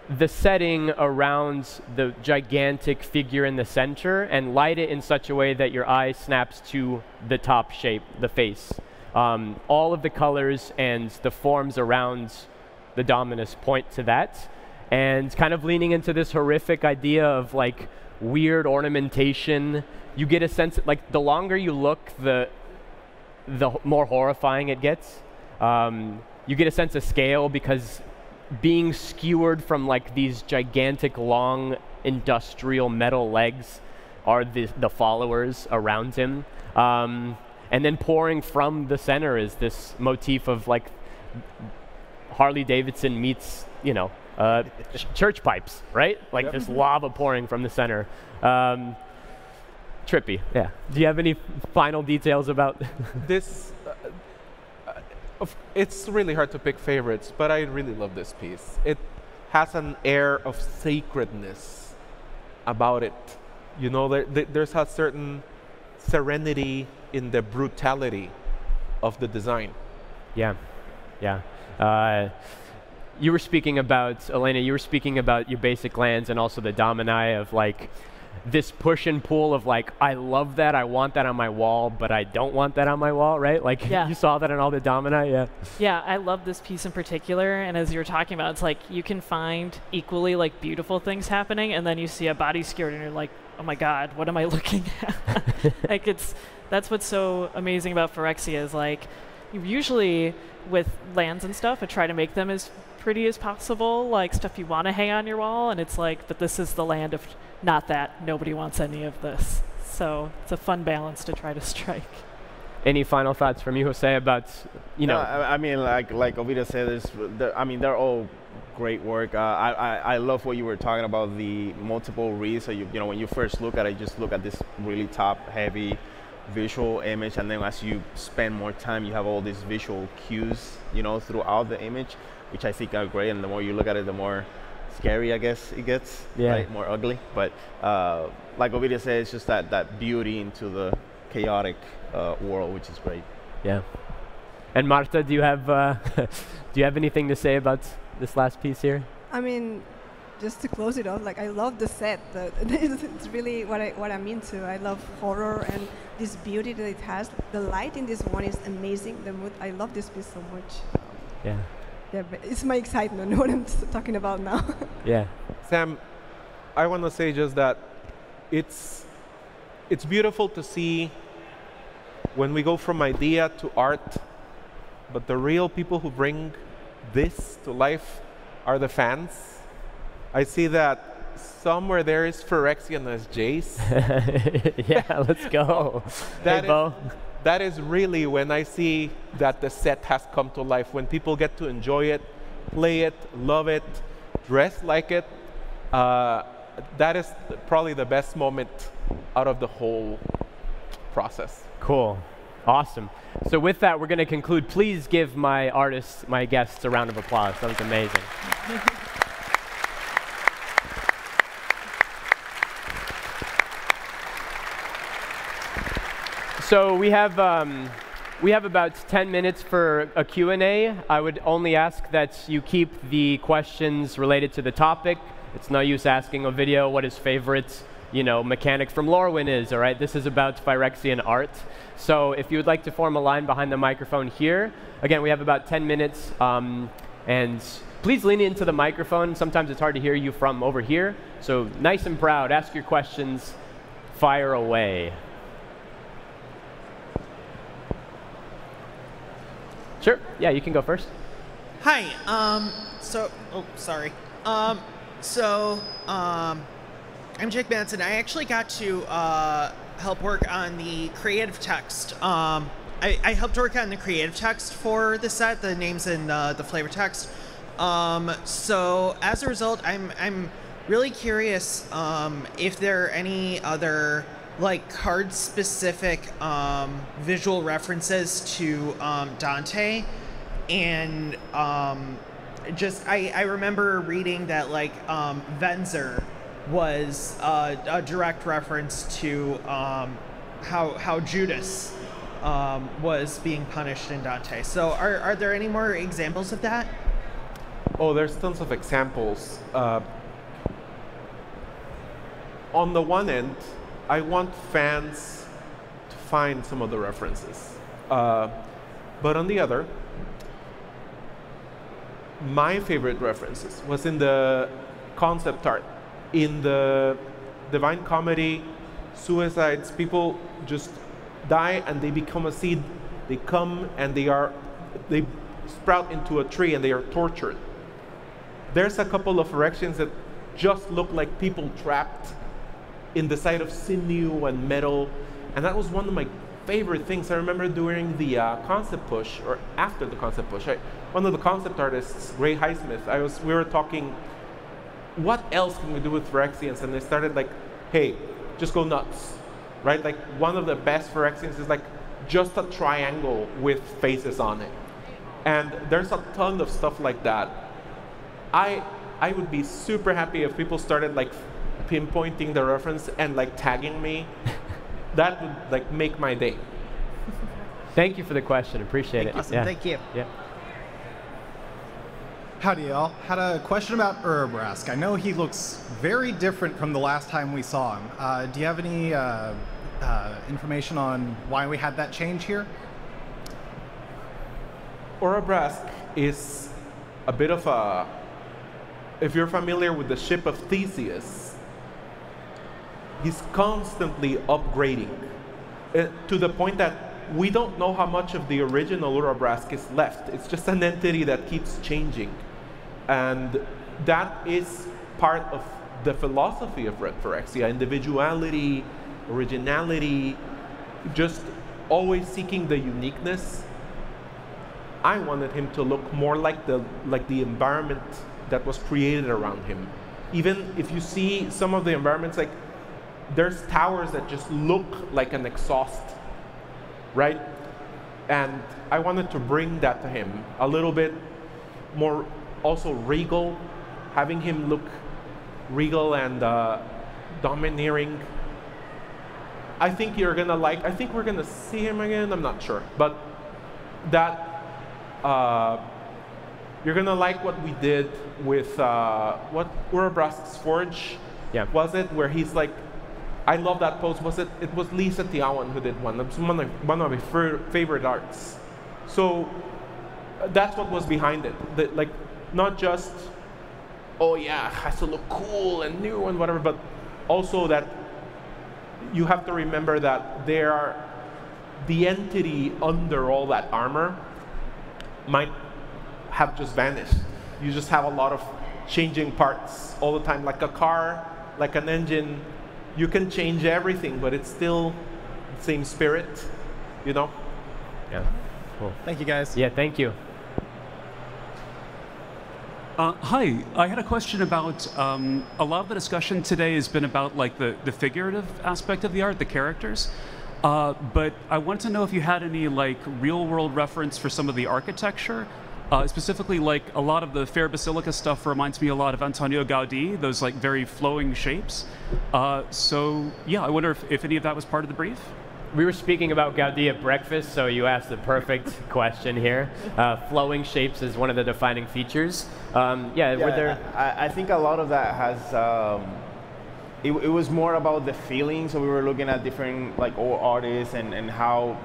the setting around the gigantic figure in the center and light it in such a way that your eye snaps to the top shape, the face. All of the colors and the forms around the Dominus point to that. And kind of leaning into this horrific idea of like weird ornamentation. You get a sense, like the longer you look, the more horrifying it gets. You get a sense of scale because being skewered from like these gigantic long industrial metal legs are the followers around him. And then pouring from the center is this motif of like Harley Davidson meets, you know, church pipes, right? Like yep. This lava pouring from the center. Trippy, yeah. Do you have any final details about this? It's really hard to pick favorites, but I really love this piece. It has an air of sacredness about it. You know, there's a certain serenity in the brutality of the design. Yeah, yeah. You were speaking about, Alayna, you were speaking about your basic lands and also the Domini of like this push and pull of like, I love that, I want that on my wall, but I don't want that on my wall, right? Like yeah. You saw that in all the Domini, yeah. Yeah, I love this piece in particular, and as you were talking about, it's like you can find equally like beautiful things happening, and then you see a body skewered and you're like, oh my God, what am I looking at? Like that's what's so amazing about Phyrexia is like, usually with lands and stuff, I try to make them as pretty as possible, like stuff you want to hang on your wall, and it's like, but this is the land of not that. Nobody wants any of this. So it's a fun balance to try to strike. Any final thoughts from you, Jose, about, you know? I mean, like Ovidio said, I mean, they're all great work. I love what you were talking about, the multiple reads. So you know, when you first look at it, just look at this really top-heavy visual image, and then as you spend more time, you have all these visual cues, you know, throughout the image, which I think are great. And the more you look at it, the more scary, I guess, it gets, right? More ugly. But like Ovidio said, it's just that beauty into the chaotic world, which is great. Yeah. And Marta, do you have anything to say about this last piece here? I mean, just to close it off, like I love the set. It's really what I'm into. I love horror and this beauty that it has. The light in this one is amazing. The mood. I love this piece so much. Yeah. Yeah, but it's my excitement what I'm talking about now. Yeah. Sam, I want to say just that it's beautiful to see when we go from idea to art, but the real people who bring this to life are the fans. I see that somewhere there is Phyrexian as Jace. Yeah, let's go. That is really when I see that the set has come to life, when people get to enjoy it, play it, love it, dress like it. That is probably the best moment out of the whole process. Cool. Awesome. So with that, we're going to conclude. Please give my artists, my guests, a round of applause. That was amazing. So we have about 10 minutes for a Q&A. I would only ask that you keep the questions related to the topic. It's no use asking Ovidio what his favorite, you know, mechanic from Lorwyn is, all right? This is about Phyrexian art. So if you would like to form a line behind the microphone here, again, we have about 10 minutes, and please lean into the microphone. Sometimes it's hard to hear you from over here. So nice and proud, ask your questions, fire away. Sure, yeah, you can go first. Hi, I'm Jake Manson. I actually got to help work on the creative text. I helped work on the creative text for the set, the names and the flavor text. So as a result, I'm really curious if there are any other like card-specific visual references to Dante, and I remember reading that like Venzer was a direct reference to how Judas was being punished in Dante. So are there any more examples of that? Oh, there's tons of examples. On the one end, I want fans to find some of the references. But on the other, my favorite references was in the concept art. In the Divine Comedy, suicides, people just die and they become a seed. They come and they sprout into a tree and they are tortured. There's a couple of Phyrexians that just look like people trapped in the side of sinew and metal, and that was one of my favorite things. I remember during the concept push, or after the concept push, one of the concept artists, Ray Highsmith, we were talking, what else can we do with Phyrexians? And they started like, hey, just go nuts, right? Like one of the best Phyrexians is like just a triangle with faces on it. And there's a ton of stuff like that. I would be super happy if people started like pinpointing the reference and like tagging me. That would like make my day. Thank you for the question. Appreciate it. Awesome. Yeah. Thank you. Yeah. Howdy, y'all. Had a question about Urabrask. I know he looks very different from the last time we saw him. Do you have any information on why we had that change here? Urabrask is a bit of a, if you're familiar with the ship of Theseus, he's constantly upgrading to the point that we don't know how much of the original Urabrask is left. It's just an entity that keeps changing. And that is part of the philosophy of Red Phyrexia: individuality, originality, just always seeking the uniqueness. I wanted him to look more like the environment that was created around him. Even if you see some of the environments, like there's towers that just look like an exhaust, right? And I wanted to bring that to him a little bit more, also regal, having him look regal and domineering. I think you're gonna like, I think we're gonna see him again, I'm not sure. But that, you're gonna like what we did with, what Urabrask's Forge, was it? Where he's like, I love that pose. It was Lisa Tiawan who did one. It was one of my favorite arts. So that's what was behind it. Like, not just, oh yeah, it has to look cool and new and whatever, but also that you have to remember that the entity under all that armor might have just vanished. You just have a lot of changing parts all the time, like a car, like an engine. You can change everything, but it's still the same spirit, you know? Yeah, cool. Thank you, guys. Yeah, thank you. Hi, I had a question about, a lot of the discussion today has been about like the figurative aspect of the art, the characters. But I wanted to know if you had any like real world reference for some of the architecture. Specifically, like a lot of the Fair Basilica stuff reminds me a lot of Antonio Gaudí, those like very flowing shapes. So yeah, I wonder if any of that was part of the brief? We were speaking about Gaudí at breakfast, so you asked the perfect question here. Flowing shapes is one of the defining features. Were there? I think a lot of that has, it was more about the feeling. So we were looking at different like old artists and how,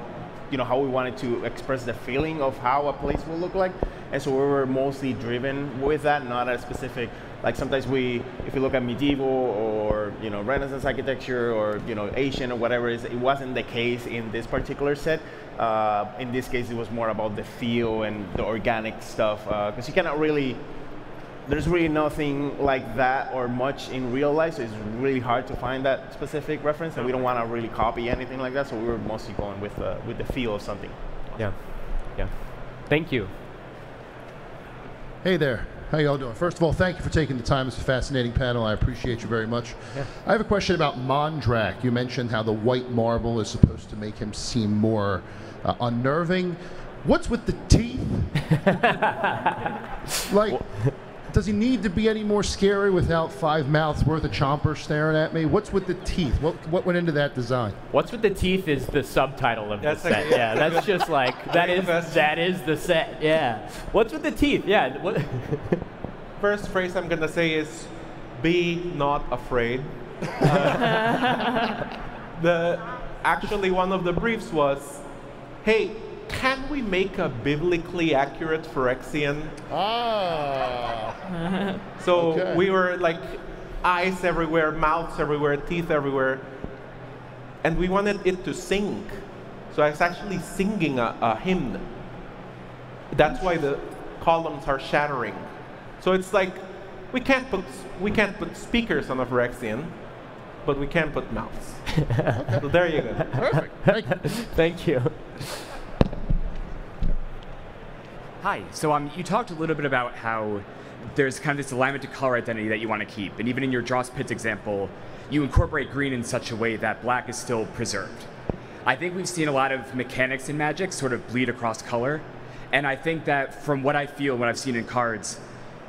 you know, how we wanted to express the feeling of how a place will look like. And so we were mostly driven with that, not a specific, like sometimes if you look at medieval or, you know, Renaissance architecture or, you know, Asian or whatever it is, it wasn't the case in this particular set. In this case, it was more about the feel and the organic stuff, because you cannot really, there's really nothing like that or much in real life, so it's really hard to find that specific reference, and we don't want to really copy anything like that, so we were mostly going with the feel of something. Yeah, yeah. Thank you. Hey there. How y'all doing? First of all, thank you for taking the time. It's a fascinating panel. I appreciate you very much. Yeah. I have a question about Mondrak. You mentioned how the white marble is supposed to make him seem more unnerving. What's with the teeth? Like, does he need to be any more scary without 5 mouths worth of chompers staring at me? What's with the teeth? What went into that design? What's with the teeth is the subtitle of the set. Yeah, that's just like, that is the set. Yeah. What's with the teeth? Yeah. First phrase I'm gonna say is, be not afraid. Actually, one of the briefs was, hey, can we make a biblically accurate Phyrexian? So okay. We were like eyes everywhere, mouths everywhere, teeth everywhere, and we wanted it to sing. So it's actually singing a hymn. That's why the columns are shattering. So it's like we can't put speakers on a Phyrexian, but we can put mouths. Okay. So there you go. Perfect. Thank you. Hi. So you talked a little bit about how there's kind of this alignment to color identity that you want to keep. And even in your Dross Pits example, you incorporate green in such a way that black is still preserved. I think we've seen a lot of mechanics in Magic sort of bleed across color. And I think that from what I feel and what I've seen in cards,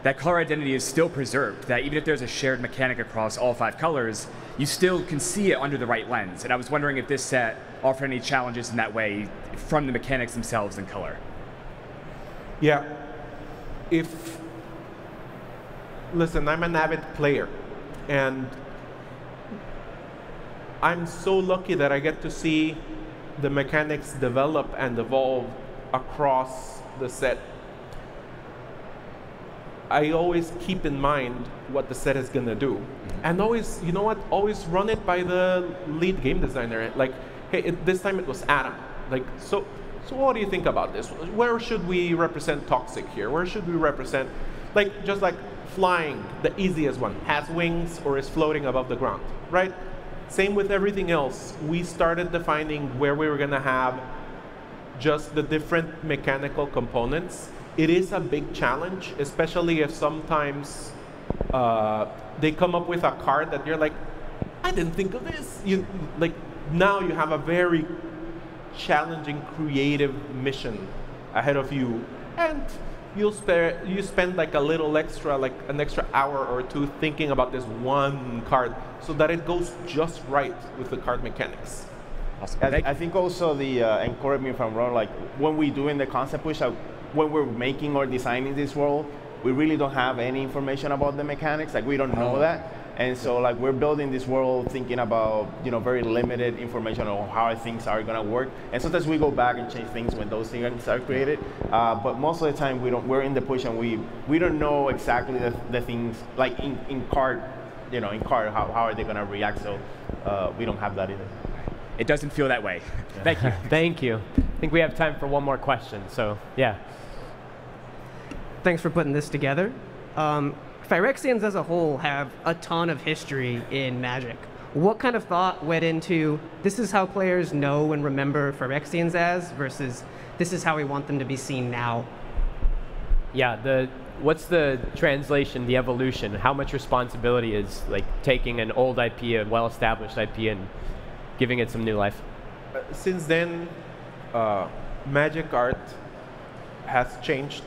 that color identity is still preserved. That even if there's a shared mechanic across all 5 colors, you still can see it under the right lens. And I was wondering if this set offered any challenges in that way from the mechanics themselves in color. Yeah. Listen, I'm an avid player, and I'm so lucky that I get to see the mechanics develop and evolve across the set. I always keep in mind what the set is gonna do, and always, you know what? Always run it by the lead game designer. Like, hey, this time it was Adam. Like, so what do you think about this? Where should we represent toxic here? Where should we represent, like, just like flying, the easiest one, has wings or is floating above the ground, right? Same with everything else. We started defining where we were gonna have just the different mechanical components. It is a big challenge, especially if sometimes they come up with a card that you're like, I didn't think of this. Now you have a very challenging creative mission ahead of you, and you spend like a little extra, like an extra hour or two thinking about this one card so that it goes just right with the card mechanics. Awesome. I think also and correct me if I'm wrong, like when we do in the concept push, when we're making or designing this world, we really don't have any information about the mechanics, like we don't know that. And so like we're building this world thinking about, very limited information on how things are gonna work. And sometimes we go back and change things when those things are created. But most of the time we're in the push and we don't know exactly the things, like in card, how are they gonna react, so we don't have that either. It doesn't feel that way. Thank you. Thank you. I think we have time for one more question, so yeah. Thanks for putting this together. Phyrexians as a whole have a ton of history in Magic. What kind of thought went into this is how players know and remember Phyrexians as versus this is how we want them to be seen now? Yeah, what's the translation, the evolution? How much responsibility is like taking an old IP, a well-established IP, and giving it some new life? Since then, Magic art has changed.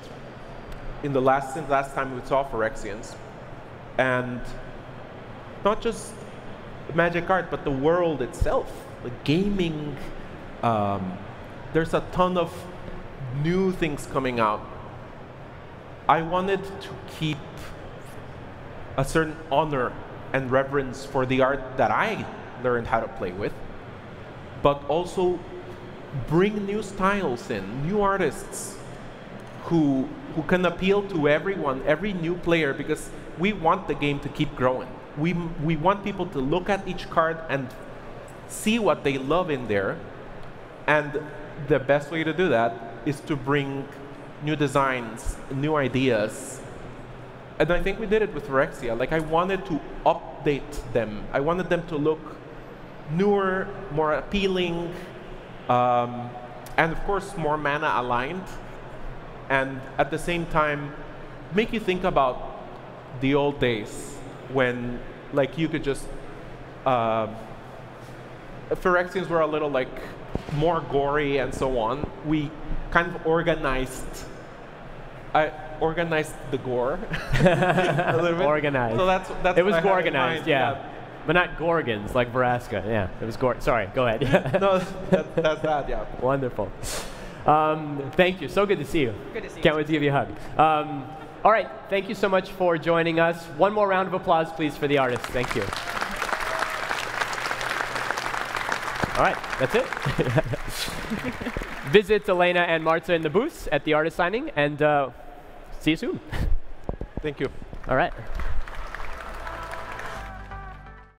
Since last time we saw Phyrexians, and not just Magic art, but the world itself, the gaming. There's a ton of new things coming out. I wanted to keep a certain honor and reverence for the art that I learned how to play with, but also bring new styles in, new artists who can appeal to everyone, every new player, because we want the game to keep growing. We want people to look at each card and see what they love in there, and the best way to do that is to bring new designs, new ideas. And I think we did it with Phyrexia. Like, I wanted to update them. I wanted them to look newer, more appealing, and of course more mana aligned. And at the same time, make you think about the old days when, like, you could just Phyrexians were a little like more gory and so on. We kind of organized the gore a little bit. Organized. So that's it was what I had in organized, mind. yeah. But not Gorgons, like Veraska. Yeah, it was Sorry, go ahead. No, that's that, yeah. Wonderful. Thank you. So good to see you. Good to see you. Can't wait to give you a hug. All right, thank you so much for joining us. One more round of applause, please, for the artists. Thank you. All right, that's it. Visit Alayna and Marta in the booths at the artist signing, and see you soon. Thank you. All right.